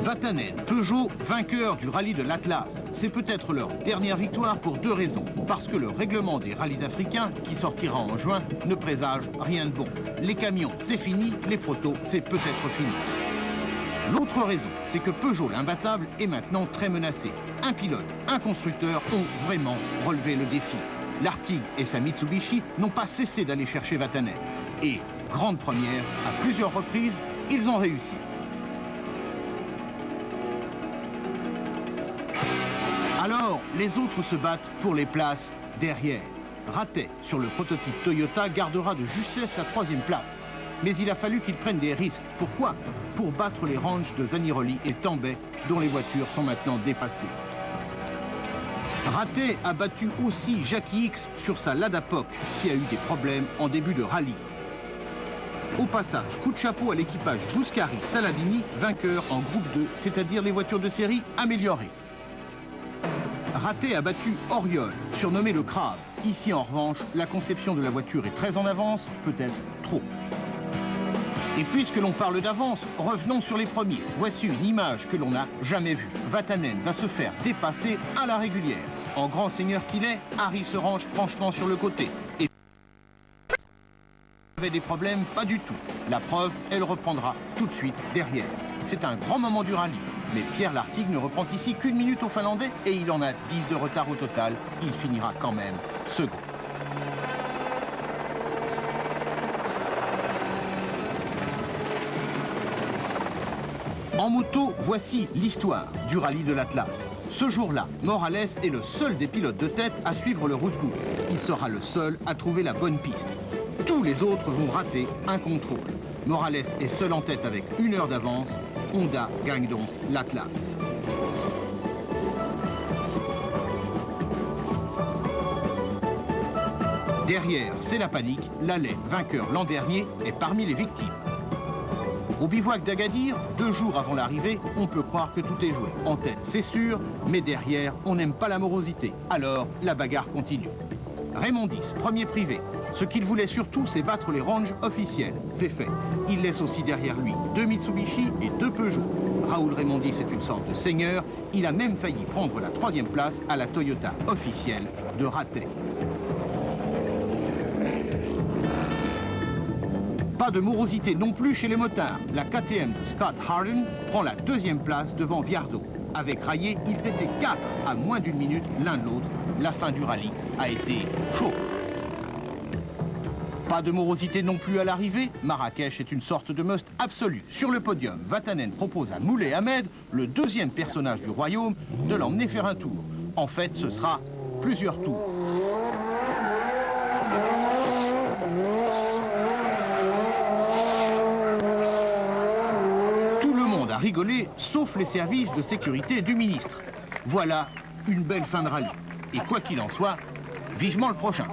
Vatanen, Peugeot, vainqueur du rallye de l'Atlas. C'est peut-être leur dernière victoire pour deux raisons. Parce que le règlement des rallyes africains, qui sortira en juin, ne présage rien de bon. Les camions, c'est fini, les protos, c'est peut-être fini. L'autre raison, c'est que Peugeot, l'imbattable, est maintenant très menacé. Un pilote, un constructeur ont vraiment relevé le défi. L'Artigue et sa Mitsubishi n'ont pas cessé d'aller chercher Vatanen. Et, grande première, à plusieurs reprises, ils ont réussi. Alors, les autres se battent pour les places derrière. Ratet, sur le prototype Toyota, gardera de justesse la troisième place. Mais il a fallu qu'ils prennent des risques. Pourquoi? Pour battre les ranchs de Zaniroli et Tambay, dont les voitures sont maintenant dépassées. Ratet a battu aussi Jackie X sur sa Lada Pop, qui a eu des problèmes en début de rallye. Au passage, coup de chapeau à l'équipage Bouscari-Saladini, vainqueur en groupe 2, c'est-à-dire les voitures de série améliorées. Ratet a battu Oriol, surnommé le Crabe. Ici, en revanche, la conception de la voiture est très en avance, peut-être trop. Et puisque l'on parle d'avance, revenons sur les premiers. Voici une image que l'on n'a jamais vue. Vatanen va se faire dépasser à la régulière. En grand seigneur qu'il est, Harry se range franchement sur le côté. Et avait des problèmes, pas du tout. La preuve, elle reprendra tout de suite derrière. C'est un grand moment du rallye. Mais Pierre Lartigue ne reprend ici qu'une minute au Finlandais et il en a 10 de retard au total. Il finira quand même second. En moto, voici l'histoire du rallye de l'Atlas. Ce jour-là, Morales est le seul des pilotes de tête à suivre le route book. Il sera le seul à trouver la bonne piste. Tous les autres vont rater un contrôle. Morales est seul en tête avec 1 heure d'avance. Honda gagne donc l'Atlas. Derrière, c'est la panique. Lallet, vainqueur l'an dernier, est parmi les victimes. Au bivouac d'Agadir, 2 jours avant l'arrivée, on peut croire que tout est joué. En tête, c'est sûr, mais derrière, on n'aime pas la morosité. Alors, la bagarre continue. Raymondis, premier privé. Ce qu'il voulait surtout, c'est battre les ranges officiels. C'est fait. Il laisse aussi derrière lui 2 Mitsubishi et 2 Peugeot. Raoul Raymondis est une sorte de seigneur. Il a même failli prendre la 3e place à la Toyota officielle de Ratet. Pas de morosité non plus chez les motards. La KTM de Scott Harden prend la 2e place devant Viardo. Avec Rayet, ils étaient 4 à moins d'1 minute l'un de l'autre. La fin du rallye a été chaude. Pas de morosité non plus à l'arrivée. Marrakech est une sorte de must absolu. Sur le podium, Vatanen propose à Moulay Ahmed, le 2e personnage du royaume, de l'emmener faire un tour. En fait, ce sera plusieurs tours. Tout le monde a rigolé, sauf les services de sécurité du ministre. Voilà une belle fin de rallye. Et quoi qu'il en soit, vivement le prochain.